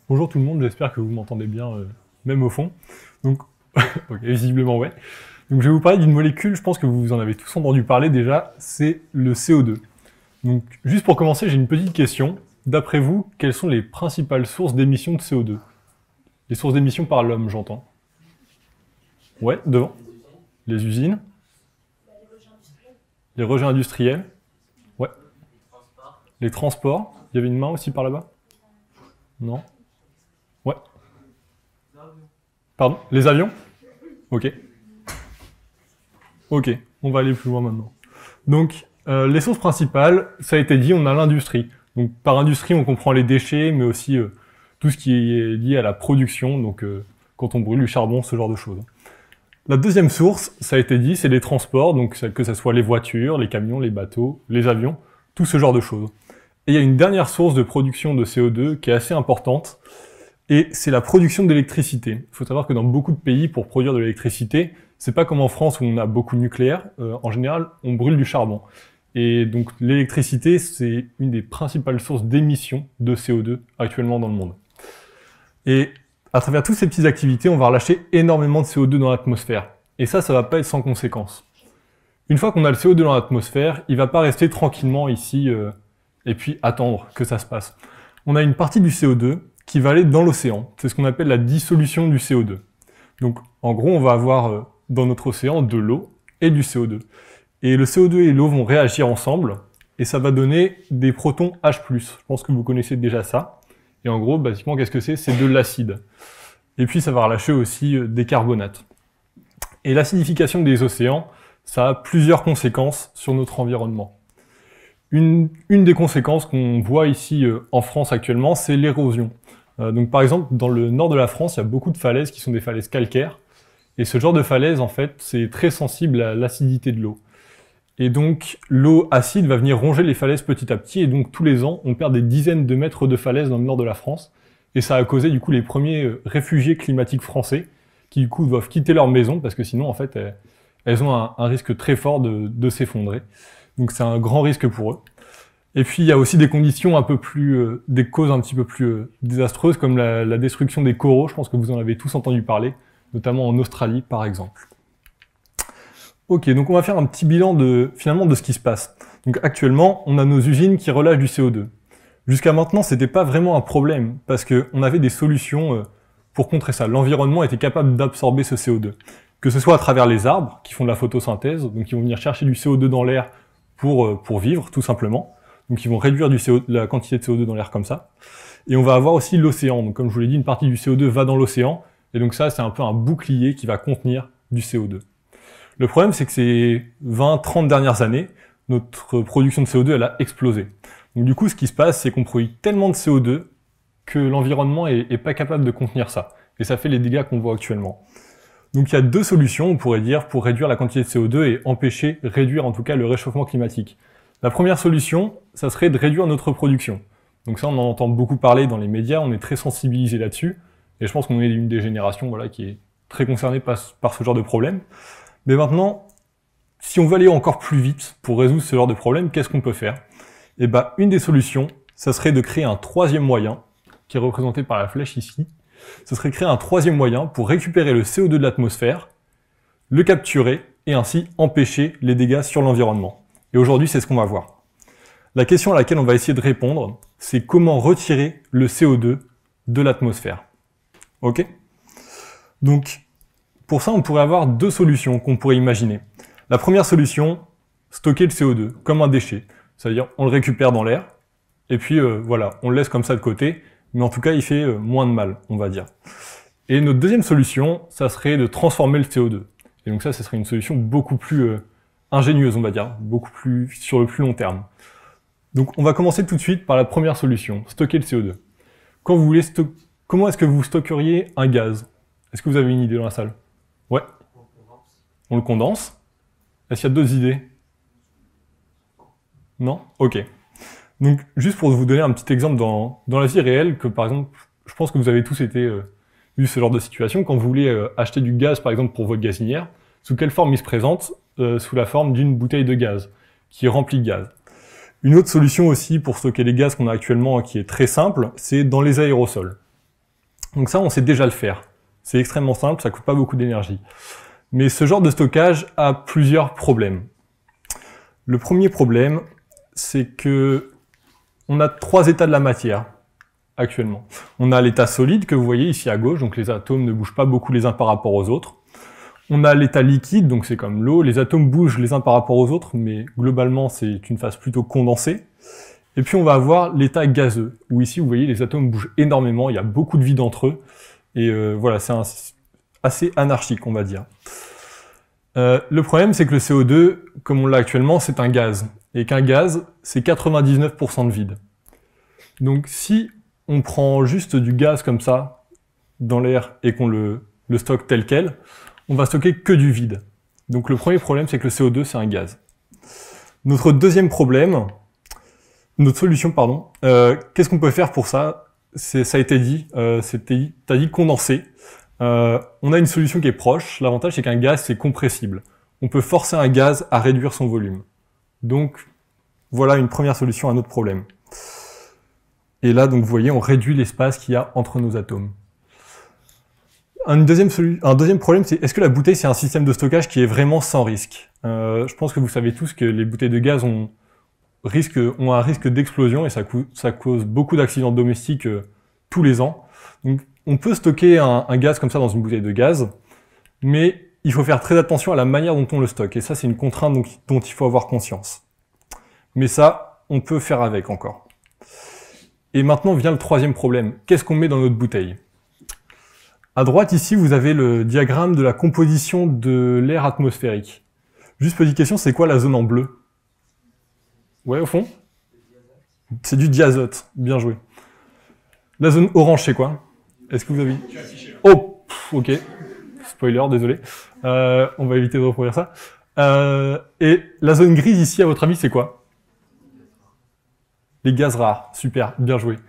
Bonjour tout le monde, j'espère que vous m'entendez bien, même au fond. Donc, ok, visiblement ouais. Donc je vais vous parler d'une molécule, je pense que vous en avez tous entendu parler déjà, c'est le CO2. Donc juste pour commencer, j'ai une petite question. D'après vous, quelles sont les principales sources d'émissions de CO2? Les sources d'émissions par l'homme, j'entends. Ouais, devant. Les usines. Les rejets industriels. Ouais. Les transports. Il y avait une main aussi par là-bas? Non? Ouais. Pardon? Les avions? Ok. Ok, on va aller plus loin maintenant. Donc, les sources principales, ça a été dit, on a l'industrie. Donc, par industrie, on comprend les déchets, mais aussi tout ce qui est lié à la production, donc quand on brûle du charbon, ce genre de choses. La deuxième source, ça a été dit, c'est les transports, donc que ce soit les voitures, les camions, les bateaux, les avions, tout ce genre de choses. Et il y a une dernière source de production de CO2 qui est assez importante, et c'est la production d'électricité. Il faut savoir que dans beaucoup de pays, pour produire de l'électricité, c'est pas comme en France où on a beaucoup de nucléaire. En général, on brûle du charbon. Et donc l'électricité, c'est une des principales sources d'émissions de CO2 actuellement dans le monde. Et à travers toutes ces petites activités, on va relâcher énormément de CO2 dans l'atmosphère. Et ça va pas être sans conséquence. Une fois qu'on a le CO2 dans l'atmosphère, il va pas rester tranquillement ici et puis attendre que ça se passe. On a une partie du CO2 qui va aller dans l'océan. C'est ce qu'on appelle la dissolution du CO2. Donc en gros, on va avoir dans notre océan de l'eau et du CO2. Et le CO2 et l'eau vont réagir ensemble, et ça va donner des protons H+. Je pense que vous connaissez déjà ça. Et en gros, basiquement, qu'est-ce que c'est? C'est de l'acide. Et puis ça va relâcher aussi des carbonates. Et l'acidification des océans, ça a plusieurs conséquences sur notre environnement. Une des conséquences qu'on voit ici en France actuellement, c'est l'érosion. Donc par exemple, dans le nord de la France, il y a beaucoup de falaises qui sont des falaises calcaires. Et ce genre de falaise, en fait, c'est très sensible à l'acidité de l'eau. Et donc, l'eau acide va venir ronger les falaises petit à petit, et donc tous les ans, on perd des dizaines de mètres de falaises dans le nord de la France. Et ça a causé, du coup, les premiers réfugiés climatiques français, qui, du coup, doivent quitter leur maison, parce que sinon, en fait, elles ont un risque très fort de s'effondrer. Donc c'est un grand risque pour eux. Et puis, il y a aussi des conditions un peu plus, des causes un petit peu plus désastreuses, comme la destruction des coraux. Je pense que vous en avez tous entendu parler, notamment en Australie, par exemple. Ok, donc on va faire un petit bilan finalement de ce qui se passe. Donc actuellement, on a nos usines qui relâchent du CO2. Jusqu'à maintenant, c'était pas vraiment un problème, parce qu'on avait des solutions pour contrer ça. L'environnement était capable d'absorber ce CO2. Que ce soit à travers les arbres, qui font de la photosynthèse, donc ils vont venir chercher du CO2 dans l'air pour vivre, tout simplement. Donc ils vont réduire la quantité de CO2 dans l'air comme ça. Et on va avoir aussi l'océan. Donc comme je vous l'ai dit, une partie du CO2 va dans l'océan, et donc ça, c'est un peu un bouclier qui va contenir du CO2. Le problème, c'est que ces 20-30 dernières années, notre production de CO2, elle a explosé. Donc du coup, ce qui se passe, c'est qu'on produit tellement de CO2 que l'environnement est pas capable de contenir ça. Et ça fait les dégâts qu'on voit actuellement. Donc il y a deux solutions, on pourrait dire, pour réduire la quantité de CO2 et réduire en tout cas le réchauffement climatique. La première solution, ça serait de réduire notre production. Donc ça, on en entend beaucoup parler dans les médias, on est très sensibilisé là-dessus. Et je pense qu'on est une des générations qui est très concernée par ce genre de problème. Mais maintenant, si on veut aller encore plus vite pour résoudre ce genre de problème, qu'est-ce qu'on peut faire? Eh ben, une des solutions, ça serait de créer un troisième moyen, qui est représenté par la flèche ici. Ce serait créer un troisième moyen pour récupérer le CO2 de l'atmosphère, le capturer et ainsi empêcher les dégâts sur l'environnement. Et aujourd'hui, c'est ce qu'on va voir. La question à laquelle on va essayer de répondre, c'est comment retirer le CO2 de l'atmosphère. Ok? Donc, pour ça, on pourrait avoir deux solutions qu'on pourrait imaginer. La première solution, stocker le CO2 comme un déchet. C'est-à-dire, on le récupère dans l'air, et puis voilà, on le laisse comme ça de côté, mais en tout cas, il fait moins de mal, on va dire. Et notre deuxième solution, ça serait de transformer le CO2. Et donc ça serait une solution beaucoup plus ingénieuse, on va dire, beaucoup plus sur le plus long terme. Donc on va commencer tout de suite par la première solution, stocker le CO2. Quand vous voulez comment est-ce que vous stockeriez un gaz? Est-ce que vous avez une idée dans la salle? Ouais. On le condense. Est-ce qu'il y a d'autres idées? Non? Ok. Donc, juste pour vous donner un petit exemple dans la vie réelle, que par exemple, je pense que vous avez tous eu ce genre de situation, quand vous voulez acheter du gaz, par exemple, pour votre gazinière, sous quelle forme il se présente? Sous la forme d'une bouteille de gaz, qui est remplie de gaz. Une autre solution aussi pour stocker les gaz qu'on a actuellement, qui est très simple, c'est dans les aérosols. Donc ça, on sait déjà le faire. C'est extrêmement simple, ça coûte pas beaucoup d'énergie. Mais ce genre de stockage a plusieurs problèmes. Le premier problème, c'est que on a 3 états de la matière actuellement. On a l'état solide que vous voyez ici à gauche, donc les atomes ne bougent pas beaucoup les uns par rapport aux autres. On a l'état liquide, donc c'est comme l'eau, les atomes bougent les uns par rapport aux autres, mais globalement c'est une phase plutôt condensée. Et puis on va avoir l'état gazeux, où ici vous voyez les atomes bougent énormément, il y a beaucoup de vide entre eux, et voilà, c'est assez anarchique on va dire. Le problème c'est que le CO2, comme on l'a actuellement, c'est un gaz, et qu'un gaz c'est 99% de vide. Donc si on prend juste du gaz comme ça, dans l'air, et qu'on le stocke tel quel, on va stocker que du vide. Donc le premier problème c'est que le CO2 c'est un gaz. Notre deuxième problème, notre solution, pardon, qu'est-ce qu'on peut faire pour ça? Ça a été dit, t'as dit condenser. On a une solution qui est proche. L'avantage, c'est qu'un gaz, c'est compressible. On peut forcer un gaz à réduire son volume. Donc, voilà une première solution à notre problème. Et là, donc, vous voyez, on réduit l'espace qu'il y a entre nos atomes. Un deuxième problème, c'est est-ce que la bouteille, c'est un système de stockage qui est vraiment sans risque? Je pense que vous savez tous que les bouteilles de gaz ont un risque d'explosion et ça cause beaucoup d'accidents domestiques tous les ans. Donc, on peut stocker un gaz comme ça dans une bouteille de gaz, mais il faut faire très attention à la manière dont on le stocke. Et ça, c'est une contrainte dont il faut avoir conscience. Mais ça, on peut faire avec encore. Et maintenant vient le troisième problème. Qu'est-ce qu'on met dans notre bouteille? À droite, ici, vous avez le diagramme de la composition de l'air atmosphérique. Juste petite question, c'est quoi la zone en bleu? Ouais, au fond? C'est du diazote. Bien joué. La zone orange, c'est quoi? Est-ce que vous avez... Oh, ok. Spoiler, désolé. On va éviter de reproduire ça. Et la zone grise ici, à votre avis, c'est quoi? Les gaz rares. Super, bien joué.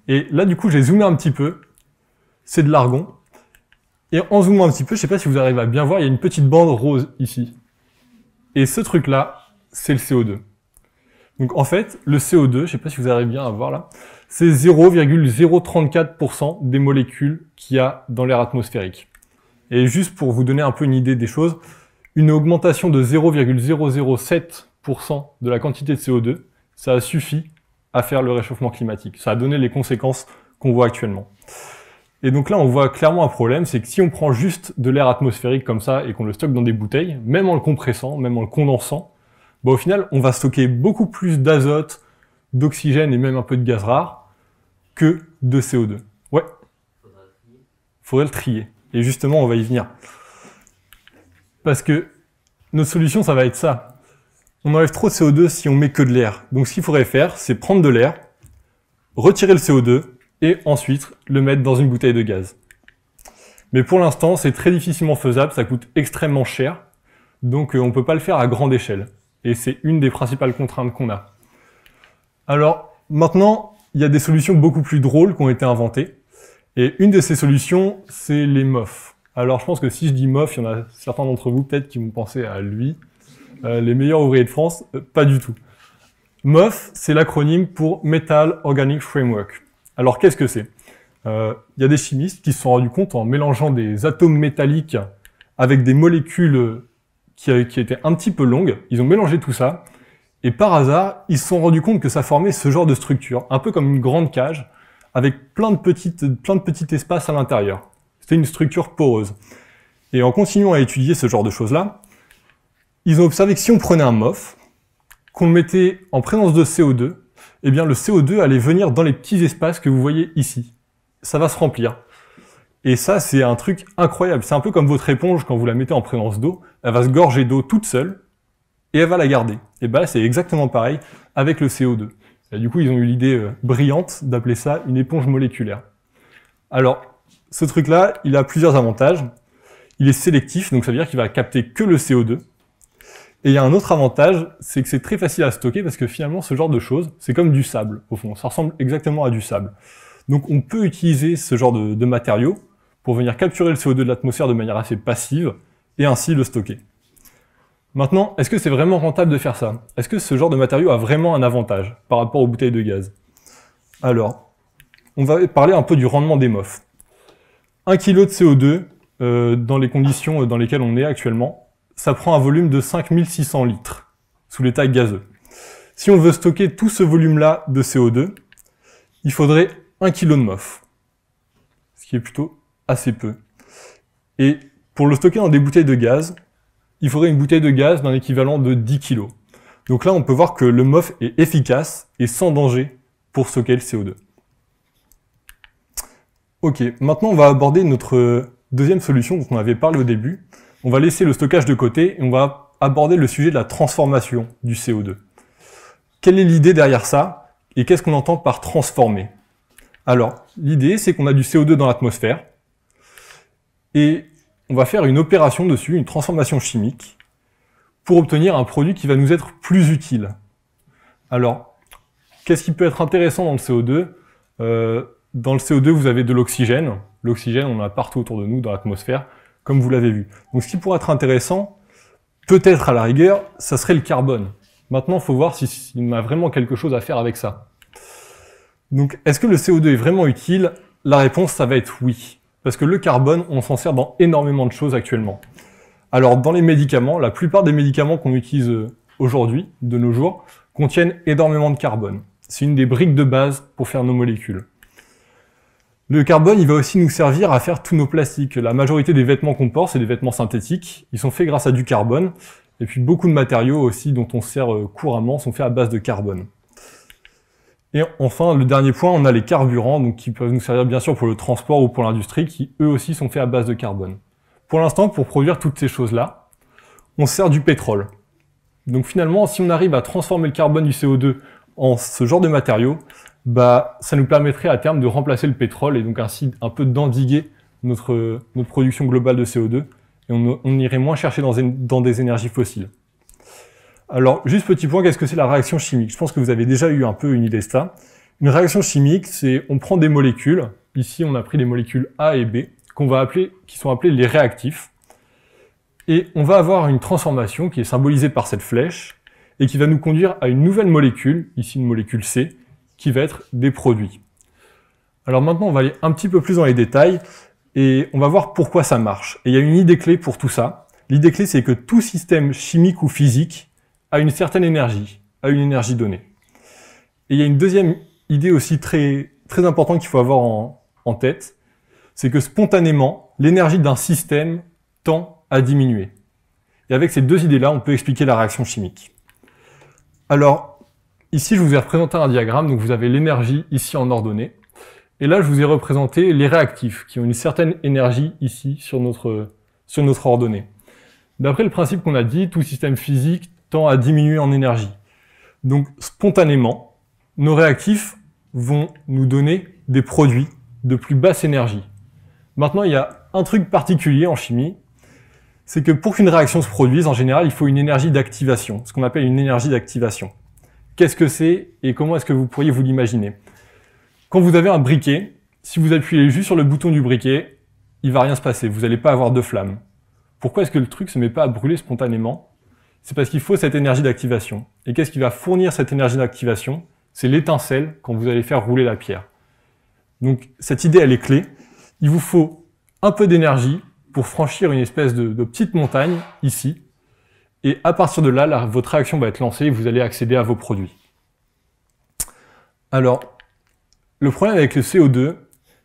Et là, du coup, j'ai zoomé un petit peu. C'est de l'argon. Et en zoomant un petit peu, je sais pas si vous arrivez à bien voir, il y a une petite bande rose ici. Et ce truc-là, c'est le CO2. Donc en fait, le CO2, je sais pas si vous arrivez bien à voir là, c'est 0,034% des molécules qu'il y a dans l'air atmosphérique. Et juste pour vous donner un peu une idée des choses, une augmentation de 0,007% de la quantité de CO2, ça a suffi à faire le réchauffement climatique. Ça a donné les conséquences qu'on voit actuellement. Et donc là, on voit clairement un problème, c'est que si on prend juste de l'air atmosphérique comme ça et qu'on le stocke dans des bouteilles, même en le compressant, même en le condensant, bah, au final, on va stocker beaucoup plus d'azote, d'oxygène et même un peu de gaz rare que de CO2. Ouais. Faudrait le trier. Et justement, on va y venir. Parce que notre solution, ça va être ça. On enlève trop de CO2 si on met que de l'air. Donc ce qu'il faudrait faire, c'est prendre de l'air, retirer le CO2 et ensuite le mettre dans une bouteille de gaz. Mais pour l'instant, c'est très difficilement faisable, ça coûte extrêmement cher, donc on ne peut pas le faire à grande échelle. Et c'est une des principales contraintes qu'on a. Alors, maintenant, il y a des solutions beaucoup plus drôles qui ont été inventées. Et une de ces solutions, c'est les MOF. Alors, je pense que si je dis MOF, il y en a certains d'entre vous peut-être qui vont penser à lui. Les meilleurs ouvriers de France, pas du tout. MOF, c'est l'acronyme pour Metal Organic Framework. Alors, qu'est-ce que c'est? Il y a des chimistes qui se sont rendus compte en mélangeant des atomes métalliques avec des molécules qui étaient un petit peu longues. Ils ont mélangé tout ça. Et par hasard, ils se sont rendus compte que ça formait ce genre de structure, un peu comme une grande cage, avec plein de petits espaces à l'intérieur. C'était une structure poreuse. Et en continuant à étudier ce genre de choses-là, ils ont observé que si on prenait un MOF, qu'on le mettait en présence de CO2, eh bien le CO2 allait venir dans les petits espaces que vous voyez ici. Ça va se remplir. Et ça, c'est un truc incroyable. C'est un peu comme votre éponge, quand vous la mettez en présence d'eau, elle va se gorger d'eau toute seule, et elle va la garder. Et ben c'est exactement pareil avec le CO2. Et du coup, ils ont eu l'idée brillante d'appeler ça une éponge moléculaire. Alors, ce truc-là, il a plusieurs avantages. Il est sélectif, donc ça veut dire qu'il va capter que le CO2. Et il y a un autre avantage, c'est que c'est très facile à stocker, parce que finalement, ce genre de choses, c'est comme du sable, au fond. Ça ressemble exactement à du sable. Donc on peut utiliser ce genre de matériaux pour venir capturer le CO2 de l'atmosphère de manière assez passive, et ainsi le stocker. Maintenant, est-ce que c'est vraiment rentable de faire ça? Est-ce que ce genre de matériau a vraiment un avantage par rapport aux bouteilles de gaz? Alors, on va parler un peu du rendement des MOF. 1 kg de CO2, dans les conditions dans lesquelles on est actuellement, ça prend un volume de 5600 litres sous l'état gazeux. Si on veut stocker tout ce volume-là de CO2, il faudrait 1 kg de MOF, ce qui est plutôt assez peu. Et pour le stocker dans des bouteilles de gaz, il faudrait une bouteille de gaz d'un équivalent de 10 kg. Donc là, on peut voir que le MOF est efficace et sans danger pour stocker le CO2. Ok, maintenant on va aborder notre deuxième solution dont on avait parlé au début. On va laisser le stockage de côté et on va aborder le sujet de la transformation du CO2. Quelle est l'idée derrière ça et qu'est-ce qu'on entend par transformer? Alors, l'idée c'est qu'on a du CO2 dans l'atmosphère et on va faire une opération dessus, une transformation chimique, pour obtenir un produit qui va nous être plus utile. Alors, qu'est-ce qui peut être intéressant dans le CO2? Dans le CO2, vous avez de l'oxygène. L'oxygène, on en a partout autour de nous, dans l'atmosphère, comme vous l'avez vu. Donc ce qui pourrait être intéressant, peut-être à la rigueur, ça serait le carbone. Maintenant, il faut voir s'il a vraiment quelque chose à faire avec ça. Donc, est-ce que le CO2 est vraiment utile? La réponse, ça va être oui. Parce que le carbone, on s'en sert dans énormément de choses actuellement. Alors, dans les médicaments, la plupart des médicaments qu'on utilise aujourd'hui, de nos jours, contiennent énormément de carbone. C'est une des briques de base pour faire nos molécules. Le carbone, il va aussi nous servir à faire tous nos plastiques. La majorité des vêtements qu'on porte, c'est des vêtements synthétiques. Ils sont faits grâce à du carbone. Et puis beaucoup de matériaux aussi dont on sert couramment sont faits à base de carbone. Et enfin, le dernier point, on a les carburants, donc qui peuvent nous servir bien sûr pour le transport ou pour l'industrie, qui eux aussi sont faits à base de carbone. Pour l'instant, pour produire toutes ces choses-là, on sert du pétrole. Donc finalement, si on arrive à transformer le carbone du CO2 en ce genre de matériaux, ça nous permettrait à terme de remplacer le pétrole et donc ainsi un peu d'endiguer notre production globale de CO2 et on irait moins chercher dans des énergies fossiles. Alors, juste petit point, qu'est-ce que c'est la réaction chimique? Je pense que vous avez déjà eu un peu une idée de ça. Une réaction chimique, c'est on prend des molécules, ici on a pris les molécules A et B, qui sont appelées les réactifs, et on va avoir une transformation qui est symbolisée par cette flèche, et qui va nous conduire à une nouvelle molécule, ici une molécule C, qui va être des produits. Alors maintenant, on va aller un petit peu plus dans les détails, et on va voir pourquoi ça marche. Et il y a une idée clé pour tout ça. L'idée clé, c'est que tout système chimique ou physique a une certaine énergie, a une énergie donnée. Et il y a une deuxième idée aussi très, très importante qu'il faut avoir en tête, c'est que spontanément, l'énergie d'un système tend à diminuer. Et avec ces deux idées-là, on peut expliquer la réaction chimique. Alors, ici, je vous ai représenté un diagramme, donc vous avez l'énergie ici en ordonnée. Et là, je vous ai représenté les réactifs, qui ont une certaine énergie ici sur notre ordonnée. D'après le principe qu'on a dit, tout système physique tend à diminuer en énergie. Donc, spontanément, nos réactifs vont nous donner des produits de plus basse énergie. Maintenant, il y a un truc particulier en chimie, c'est que pour qu'une réaction se produise, en général, il faut une énergie d'activation, ce qu'on appelle une énergie d'activation. Qu'est-ce que c'est et comment est-ce que vous pourriez vous l'imaginer? Quand vous avez un briquet, si vous appuyez juste sur le bouton du briquet, il va rien se passer, vous n'allez pas avoir de flamme. Pourquoi est-ce que le truc ne se met pas à brûler spontanément? C'est parce qu'il faut cette énergie d'activation. Et qu'est-ce qui va fournir cette énergie d'activation? C'est l'étincelle quand vous allez faire rouler la pierre. Donc cette idée, elle est clé. Il vous faut un peu d'énergie pour franchir une espèce de petite montagne, ici. Et à partir de là, votre réaction va être lancée et vous allez accéder à vos produits. Alors, le problème avec le CO2,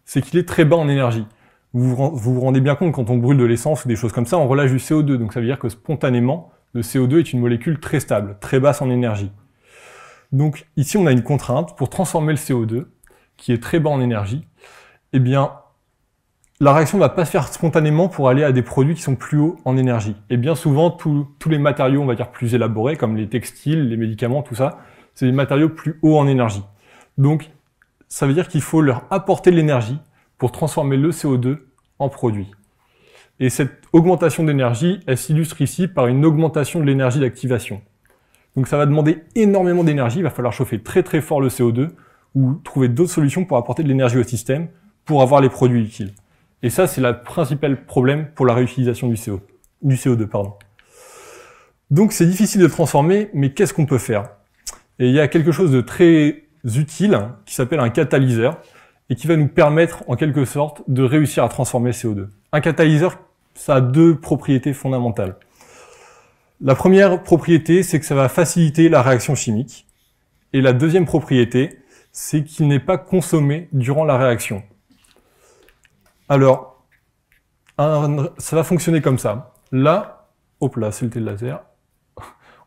c'est qu'il est très bas en énergie. Vous vous rendez bien compte, quand on brûle de l'essence ou des choses comme ça, on relâche du CO2. Donc ça veut dire que spontanément, le CO2 est une molécule très stable, très basse en énergie. Donc ici, on a une contrainte pour transformer le CO2, qui est très bas en énergie. Eh bien, la réaction ne va pas se faire spontanément pour aller à des produits qui sont plus hauts en énergie. Et bien souvent, tous les matériaux, on va dire, plus élaborés, comme les textiles, les médicaments, tout ça, c'est des matériaux plus hauts en énergie. Donc, ça veut dire qu'il faut leur apporter de l'énergie pour transformer le CO2 en produit. Et cette augmentation d'énergie, elle s'illustre ici par une augmentation de l'énergie d'activation. Donc ça va demander énormément d'énergie, il va falloir chauffer très très fort le CO2 ou trouver d'autres solutions pour apporter de l'énergie au système pour avoir les produits utiles. Et ça, c'est le principal problème pour la réutilisation du CO2. Donc c'est difficile de transformer, mais qu'est-ce qu'on peut faire? Et il y a quelque chose de très utile qui s'appelle un catalyseur. et qui va nous permettre, en quelque sorte, de réussir à transformer le CO2. Un catalyseur, ça a deux propriétés fondamentales. La première propriété, c'est que ça va faciliter la réaction chimique. Et la deuxième propriété, c'est qu'il n'est pas consommé durant la réaction. Alors, ça va fonctionner comme ça. Là, hop là, c'est le laser.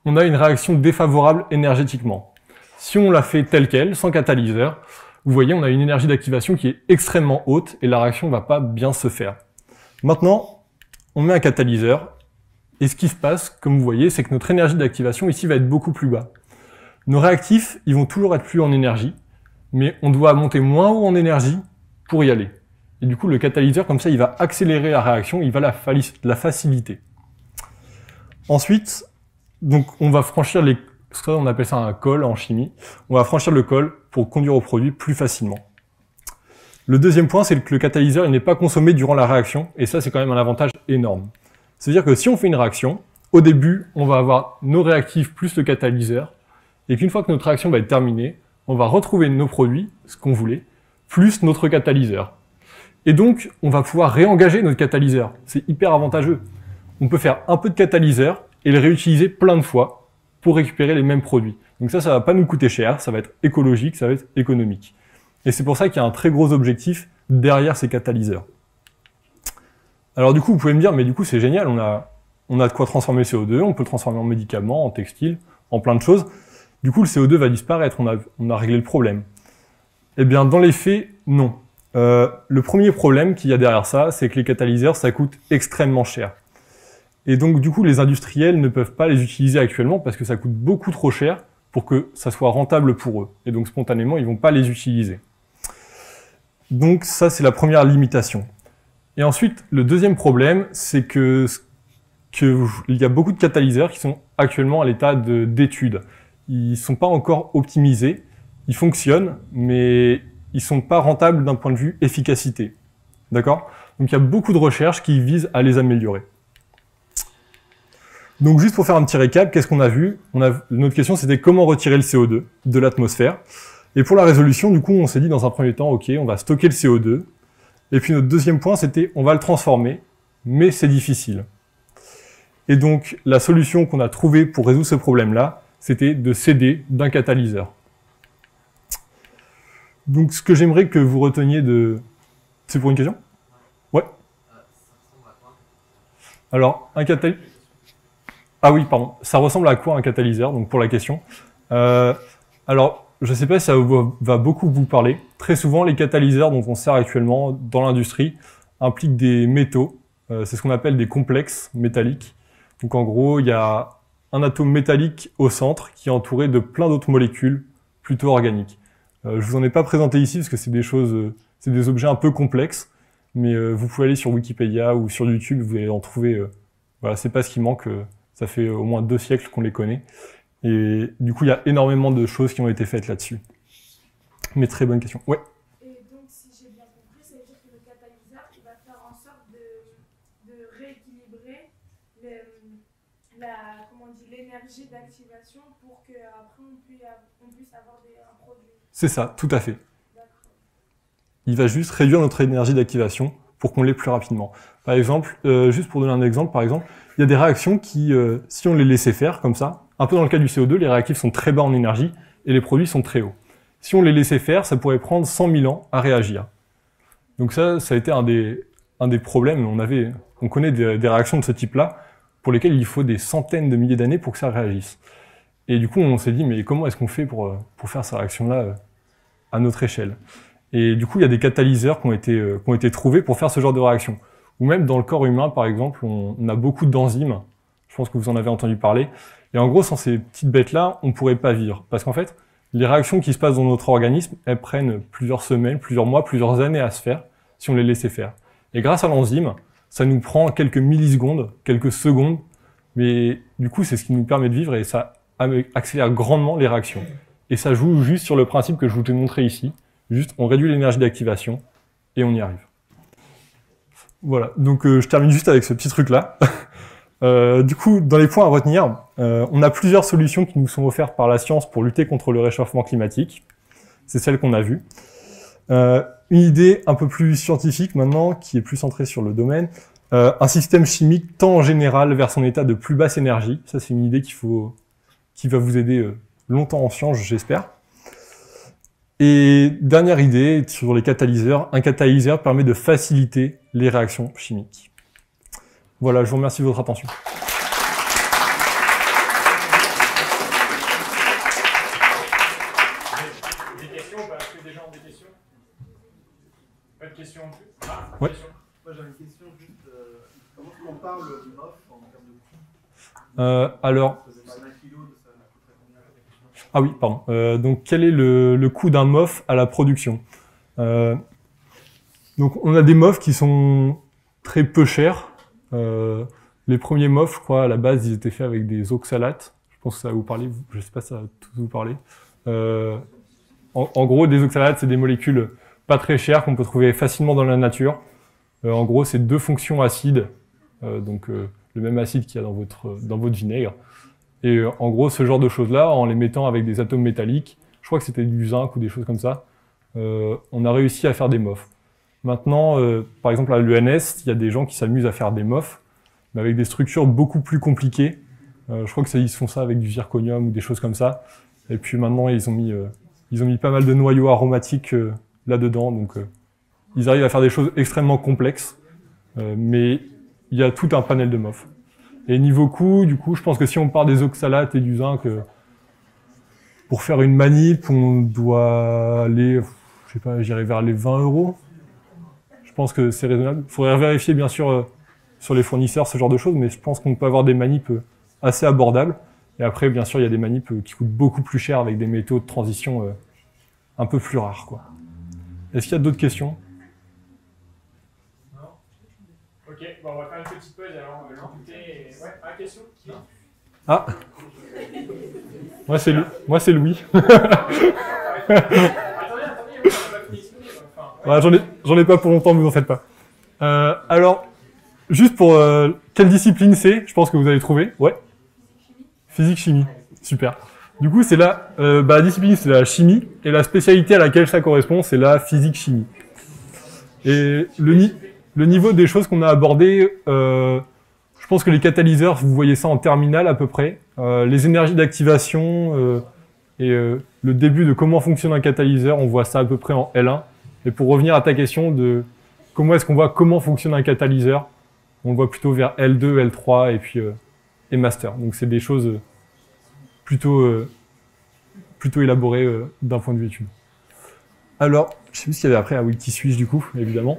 On a une réaction défavorable énergétiquement. Si on la fait telle qu'elle, sans catalyseur, vous voyez, on a une énergie d'activation qui est extrêmement haute et la réaction ne va pas bien se faire. Maintenant, on met un catalyseur et ce qui se passe, comme vous voyez, c'est que notre énergie d'activation ici va être beaucoup plus bas. Nos réactifs, ils vont toujours être plus en énergie, mais on doit monter moins haut en énergie pour y aller. Et du coup, le catalyseur, comme ça, il va accélérer la réaction, il va la faciliter. Ensuite, donc, on va franchir on appelle ça un col en chimie. On va franchir le col pour conduire au produit plus facilement. Le deuxième point, c'est que le catalyseur, il n'est pas consommé durant la réaction, et ça, c'est quand même un avantage énorme. C'est-à-dire que si on fait une réaction, au début, on va avoir nos réactifs plus le catalyseur, et qu'une fois que notre réaction va être terminée, on va retrouver nos produits, ce qu'on voulait, plus notre catalyseur. Et donc, on va pouvoir réengager notre catalyseur. C'est hyper avantageux. On peut faire un peu de catalyseur et le réutiliser plein de fois pour récupérer les mêmes produits. Donc ça va pas nous coûter cher, ça va être écologique, ça va être économique. Et c'est pour ça qu'il y a un très gros objectif derrière ces catalyseurs. Alors du coup, vous pouvez me dire, mais du coup, c'est génial, on a de quoi transformer le CO2, on peut le transformer en médicaments, en textile, en plein de choses. Du coup, le CO2 va disparaître, on a réglé le problème. Eh bien, dans les faits, non. Le premier problème qu'il y a derrière ça, c'est que les catalyseurs, ça coûte extrêmement cher. Et donc, du coup, les industriels ne peuvent pas les utiliser actuellement parce que ça coûte beaucoup trop cher pour que ça soit rentable pour eux. Et donc, spontanément, ils vont pas les utiliser. Donc, ça, c'est la première limitation. Et ensuite, le deuxième problème, c'est qu'il y a beaucoup de catalyseurs qui sont actuellement à l'état d'étude. Ils sont pas encore optimisés, ils fonctionnent, mais ils sont pas rentables d'un point de vue efficacité. D'accord? Donc il y a beaucoup de recherches qui visent à les améliorer. Donc juste pour faire un petit récap, qu'est-ce qu'on a vu? Notre question c'était comment retirer le CO2 de l'atmosphère. Et pour la résolution, du coup, on s'est dit dans un premier temps, ok, on va stocker le CO2. Et puis notre deuxième point, c'était on va le transformer, mais c'est difficile. Et donc la solution qu'on a trouvée pour résoudre ce problème-là, c'était de s'aider d'un catalyseur. Donc ce que j'aimerais que vous reteniez de... C'est pour une question? Ouais. Alors, un catalyseur... Ah oui, pardon. Ça ressemble à quoi un catalyseur, donc pour la question. Alors, je ne sais pas si ça va beaucoup vous parler. Très souvent, les catalyseurs dont on sert actuellement dans l'industrie impliquent des métaux. C'est ce qu'on appelle des complexes métalliques. Donc en gros, il y a un atome métallique au centre qui est entouré de plein d'autres molécules plutôt organiques. Je vous en ai pas présenté ici parce que c'est des objets un peu complexes, mais vous pouvez aller sur Wikipédia ou sur YouTube, vous allez en trouver. Voilà, c'est pas ce qui manque. Ça fait au moins 2 siècles qu'on les connaît. Et du coup, il y a énormément de choses qui ont été faites là-dessus. Mais très bonne question. Ouais. Et donc, si j'ai bien compris, ça veut dire que le catalyseur, il va faire en sorte de rééquilibrer l'énergie d'activation pour qu'après on puisse avoir un produit. C'est ça, tout à fait. Il va juste réduire notre énergie d'activation pour qu'on l'ait plus rapidement. Par exemple, juste pour donner un exemple, il y a des réactions qui, si on les laissait faire comme ça, un peu dans le cas du CO2, les réactifs sont très bas en énergie et les produits sont très hauts. Si on les laissait faire, ça pourrait prendre 100 000 ans à réagir. Donc ça a été un des problèmes. On connaît des réactions de ce type-là pour lesquelles il faut des centaines de milliers d'années pour que ça réagisse. Et du coup, on s'est dit, mais comment est-ce qu'on fait pour faire ces réactions-là à notre échelle? Et du coup, il y a des catalyseurs qui ont été trouvés pour faire ce genre de réaction. Ou même dans le corps humain, par exemple, on a beaucoup d'enzymes. Je pense que vous en avez entendu parler. Et en gros, sans ces petites bêtes-là, on ne pourrait pas vivre. Parce qu'en fait, les réactions qui se passent dans notre organisme, elles prennent plusieurs semaines, plusieurs mois, plusieurs années à se faire, si on les laissait faire. Et grâce à l'enzyme, ça nous prend quelques millisecondes, quelques secondes, mais du coup, c'est ce qui nous permet de vivre et ça accélère grandement les réactions. Et ça joue juste sur le principe que je vous ai montré ici. Juste, on réduit l'énergie d'activation et on y arrive. Voilà, donc je termine juste avec ce petit truc-là. Du coup, dans les points à retenir, on a plusieurs solutions qui nous sont offertes par la science pour lutter contre le réchauffement climatique. C'est celle qu'on a vue. Une idée un peu plus scientifique maintenant, qui est plus centrée sur le domaine. Un système chimique tend en général vers son état de plus basse énergie. Ça, c'est une idée qui va vous aider longtemps en sciences, j'espère. Et dernière idée sur les catalyseurs. Un catalyseur permet de faciliter les réactions chimiques. Voilà, je vous remercie de votre attention. Des questions, est-ce que des gens ont des questions? Pas de questions non plus? Ah, ouais. Question. Moi j'avais une question juste, comment est-ce qu'on parle du MOF en termes de coût? Alors, Ça faisait pas 1 kilo, ça coûterait combien? ah oui, pardon. Donc, quel est le coût d'un MOF à la production? Donc, on a des MOF qui sont très peu chers. Les premiers MOF, je crois, à la base, ils étaient faits avec des oxalates. Je pense que ça va vous parler, je sais pas si ça va tous vous parler. En gros, des oxalates, c'est des molécules pas très chères qu'on peut trouver facilement dans la nature. En gros, c'est 2 fonctions acides, donc le même acide qu'il y a dans votre vinaigre. Et en gros, ce genre de choses-là, en les mettant avec des atomes métalliques, je crois que c'était du zinc ou des choses comme ça, on a réussi à faire des MOF. Maintenant, par exemple à l'ENS, il y a des gens qui s'amusent à faire des MOF, mais avec des structures beaucoup plus compliquées. Je crois que ils font ça avec du zirconium ou des choses comme ça. Et puis maintenant, ils ont mis pas mal de noyaux aromatiques là-dedans, donc ils arrivent à faire des choses extrêmement complexes, mais il y a tout un panel de MOF. Et niveau coût, du coup, je pense que si on part des oxalates et du zinc, pour faire une manip, on doit aller, je sais pas, j'irai vers les 20 €. Je pense que c'est raisonnable. Il faudrait vérifier, bien sûr, sur les fournisseurs, ce genre de choses, mais je pense qu'on peut avoir des manips assez abordables. Et après, bien sûr, il y a des manips qui coûtent beaucoup plus cher avec des métaux de transition un peu plus rares, quoi. Est-ce qu'il y a d'autres questions? Non. Ok, bon, on va faire une petite pause alors, on va l'écouter. Ouais, une question? Ah. Moi, c'est Louis. Attendez, on n'a pas fini. Enfin, Ouais, j'en ai pas pour longtemps, vous en faites pas. Alors, juste pour quelle discipline c'est, je pense que vous allez trouver. Ouais. Physique-chimie. Super. Du coup, c'est la discipline, c'est la chimie, et la spécialité à laquelle ça correspond, c'est la physique-chimie. Et le niveau des choses qu'on a abordées, je pense que les catalyseurs, vous voyez ça en terminale à peu près. Les énergies d'activation et le début de comment fonctionne un catalyseur, on voit ça à peu près en L1. Et pour revenir à ta question de comment est-ce qu'on voit comment fonctionne un catalyseur, on le voit plutôt vers L2, L3 et puis et master. Donc c'est des choses plutôt élaborées d'un point de vue étude. Alors, je sais plus ce qu'il y avait après. Ah oui, qui suis-je du coup, évidemment.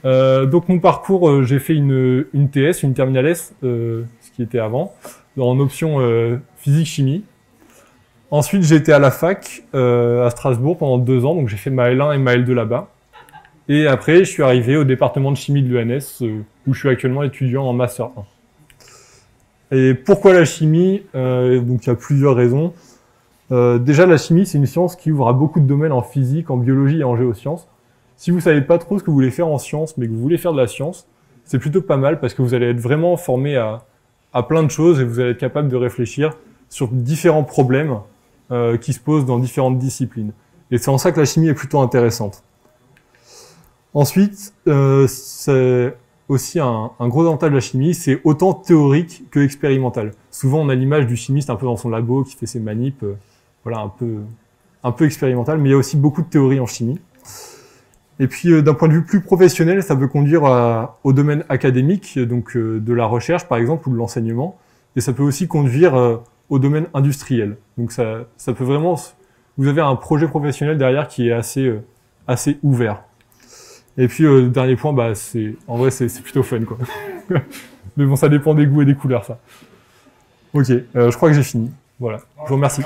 Donc mon parcours, j'ai fait une TS, une terminale S, ce qui était avant, en option physique-chimie. Ensuite, j'ai été à la fac à Strasbourg pendant 2 ans, donc j'ai fait ma L1 et ma L2 là-bas. Et après, je suis arrivé au département de chimie de l'ENS, où je suis actuellement étudiant en Master 1. Et pourquoi la chimie? Donc il y a plusieurs raisons. Déjà, la chimie, c'est une science qui ouvre à beaucoup de domaines en physique, en biologie et en géosciences. Si vous savez pas trop ce que vous voulez faire en sciences, mais que vous voulez faire de la science, c'est plutôt pas mal parce que vous allez être vraiment formé à plein de choses et vous allez être capable de réfléchir sur différents problèmes qui se posent dans différentes disciplines. Et c'est en ça que la chimie est plutôt intéressante. Ensuite, c'est aussi un gros avantage de la chimie, c'est autant théorique que expérimental. Souvent, on a l'image du chimiste un peu dans son labo qui fait ses manips, voilà, un peu expérimental, mais il y a aussi beaucoup de théorie en chimie. Et puis, d'un point de vue plus professionnel, ça peut conduire au domaine académique, donc de la recherche, par exemple, ou de l'enseignement. Et ça peut aussi conduire au domaine industriel. Donc, ça peut vraiment... Vous avez un projet professionnel derrière qui est assez ouvert. Et puis, dernier point, en vrai, c'est plutôt fun, quoi. Mais bon, ça dépend des goûts et des couleurs, ça. Ok, je crois que j'ai fini. Voilà, je vous remercie.